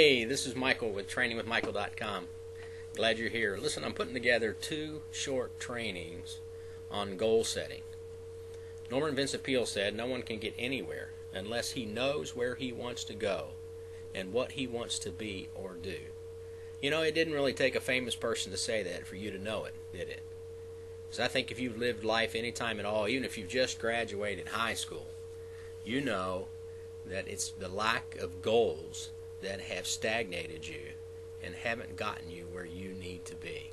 Hey, this is Michael with trainingwithmichael.com. Glad you're here. Listen, I'm putting together 2 short trainings on goal setting. Norman Vincent Peale said no one can get anywhere unless he knows where he wants to go and what he wants to be or do. You know, it didn't really take a famous person to say that for you to know it, did it? Because I think if you've lived life any time at all, even if you've just graduated high school, you know that it's the lack of goals that have stagnated you and haven't gotten you where you need to be.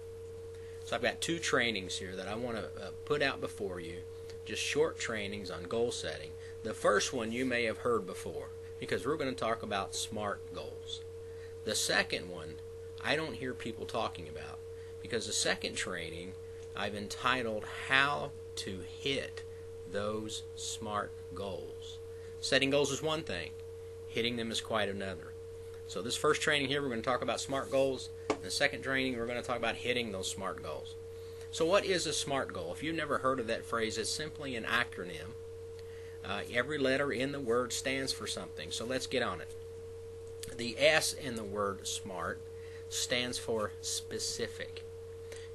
So I've got 2 trainings here that I want to put out before you, just short trainings on goal setting. The first one you may have heard before because we're going to talk about SMART goals. The second one I don't hear people talking about because the second training I've entitled How to Hit Those SMART Goals. Setting goals is one thing, hitting them is quite another. So this first training here, we're going to talk about SMART goals. In the second training, we're going to talk about hitting those SMART goals. So what is a SMART goal? If you've never heard of that phrase, it's simply an acronym. Every letter in the word stands for something. So let's get on it. The S in the word SMART stands for specific.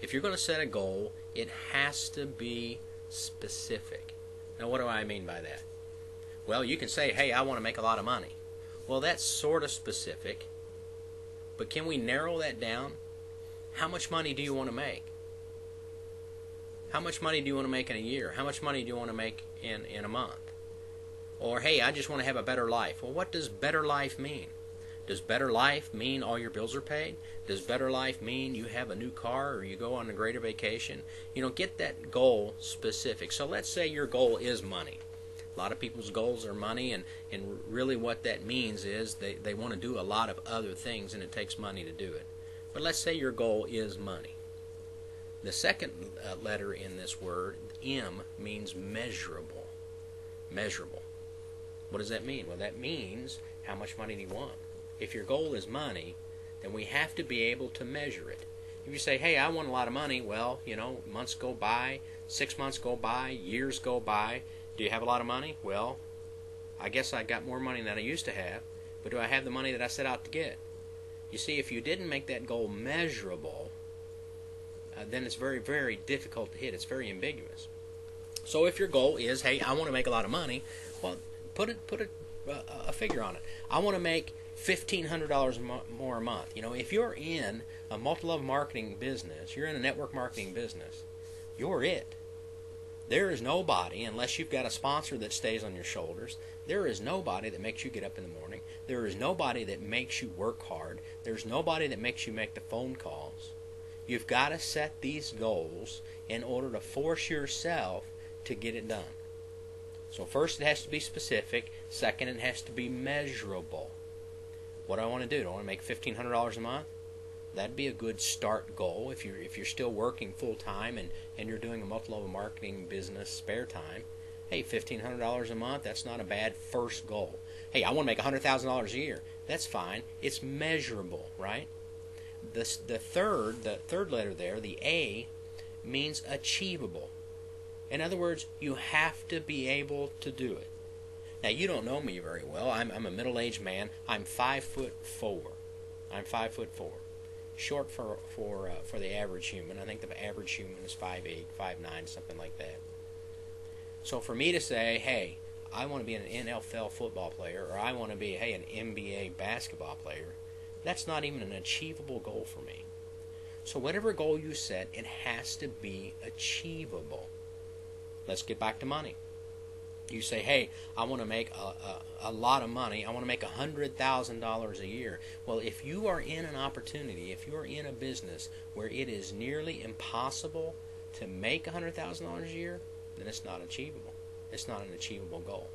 If you're going to set a goal, it has to be specific. Now, what do I mean by that? Well, you can say, hey, I want to make a lot of money. Well, that's sort of specific, but can we narrow that down? How much money do you want to make? How much money do you want to make in a year? How much money do you want to make in a month? Or, hey, I just want to have a better life. Well, what does better life mean? Does better life mean all your bills are paid? Does better life mean you have a new car or you go on a greater vacation? You know, get that goal specific. So let's say your goal is money. A lot of people's goals are money, and really what that means is they want to do a lot of other things, and it takes money to do it. But let's say your goal is money. The second letter in this word, M, means measurable. Measurable. What does that mean? Well, that means how much money do you want? If your goal is money, then we have to be able to measure it. If you say, hey, I want a lot of money, well, you know, months go by, 6 months go by, years go by. Do you have a lot of money? Well, I guess I got more money than I used to have, but do I have the money that I set out to get? You see, if you didn't make that goal measurable, then it's very, very difficult to hit. It's very ambiguous. So if your goal is, hey, I want to make a lot of money, well, put a figure on it. I want to make $1,500 more a month. You know, if you're in a multi-level marketing business, you're in a network marketing business, you're it. There is nobody, unless you've got a sponsor that stays on your shoulders, there is nobody that makes you get up in the morning. There is nobody that makes you work hard. There's nobody that makes you make the phone calls. You've got to set these goals in order to force yourself to get it done. So first it has to be specific. Second, it has to be measurable. What do I want to do? Do I want to make $1,500 a month? That'd be a good start goal if you're still working full time and you're doing a multi-level marketing business spare time. Hey, $1,500 a month, that's not a bad first goal. Hey, I want to make $100,000 a year. That's fine. It's measurable, right? The third letter there, the A, means achievable. In other words, you have to be able to do it. Now, you don't know me very well. I'm a middle-aged man. I'm 5'4". I'm 5'4". Short for the average human. I think the average human is 5'8", 5'9", something like that. So for me to say, hey, I want to be an NFL football player, or I want to be, hey, an NBA basketball player, that's not even an achievable goal for me. So whatever goal you set, it has to be achievable. Let's get back to money. You say, hey, I want to make a lot of money. I want to make $100,000 a year. Well, if you are in an opportunity, if you are in a business where it is nearly impossible to make $100,000 a year, then it's not achievable. It's not an achievable goal.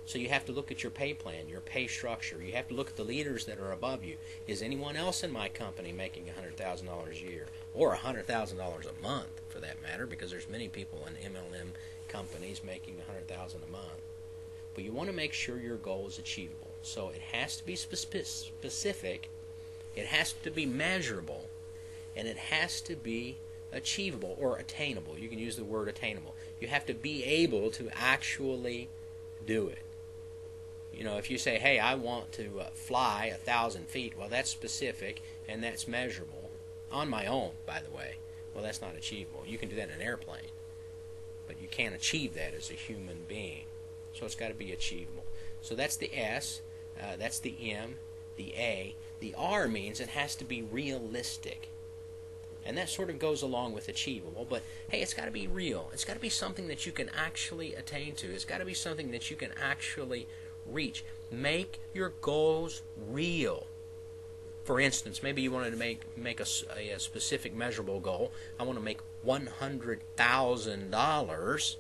So you have to look at your pay plan, your pay structure. You have to look at the leaders that are above you. Is anyone else in my company making $100,000 a year? Or $100,000 a month, for that matter, because there's many people in MLM companies making $100,000 a month. But you want to make sure your goal is achievable. So it has to be specific, it has to be measurable, and it has to be achievable or attainable. You can use the word attainable. You have to be able to actually do it. You know, if you say, hey, I want to fly 1,000 feet, well, that's specific and that's measurable. On my own, by the way. Well, that's not achievable. You can do that in an airplane, but you can't achieve that as a human being. So it's got to be achievable. So that's the S, that's the M, the A. The R means it has to be realistic. And that sort of goes along with achievable, but hey, it's got to be real. It's got to be something that you can actually attain to. It's got to be something that you can actually reach. Make your goals real. For instance, maybe you wanted to make a specific measurable goal. I want to make $100,000,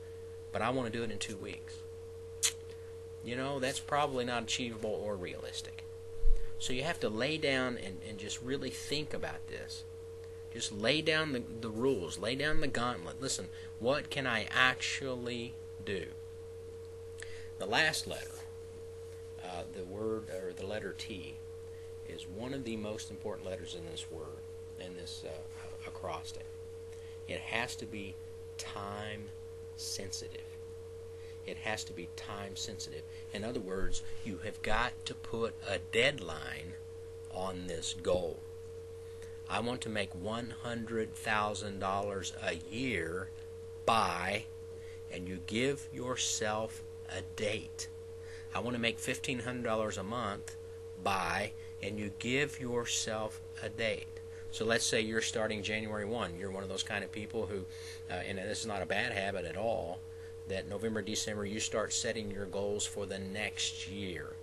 but I want to do it in 2 weeks. You know, that's probably not achievable or realistic. So you have to lay down and just really think about this. Just lay down the rules. Lay down the gauntlet. Listen, what can I actually do? The last letter, the word or the letter T, is one of the most important letters in this word, in this acrostic. It has to be time sensitive. It has to be time sensitive. In other words, you have got to put a deadline on this goal. I want to make $100,000 a year by, and you give yourself a date. I want to make $1,500 a month by, and you give yourself a date. So let's say you're starting January 1. You're one of those kind of people who, and this is not a bad habit at all, that November, December, you start setting your goals for the next year.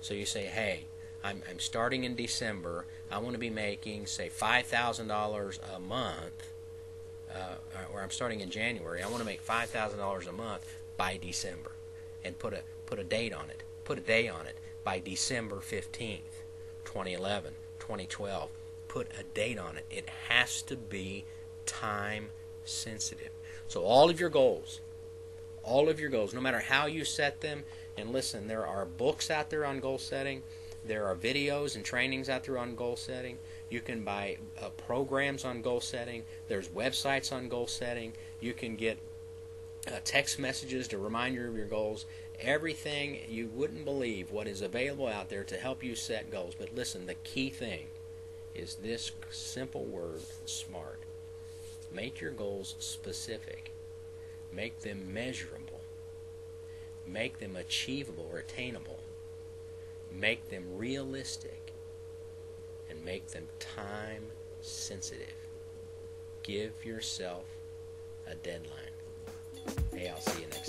So you say, hey, I'm starting in December. I want to be making, say, $5,000 a month, or I'm starting in January. I want to make $5,000 a month by December, and put a date on it. Put a day on it. By December 15th, 2011, 2012. Put a date on it. It has to be time sensitive. So all of your goals, no matter how you set them, and listen, there are books out there on goal setting. There are videos and trainings out there on goal setting. You can buy programs on goal setting. There's websites on goal setting. You can get text messages to remind you of your goals. Everything, you wouldn't believe what is available out there to help you set goals. But listen, the key thing is this simple word, SMART. Make your goals specific. Make them measurable. Make them achievable or attainable. Make them realistic. And make them time sensitive. Give yourself a deadline. Hey, I'll see you next time.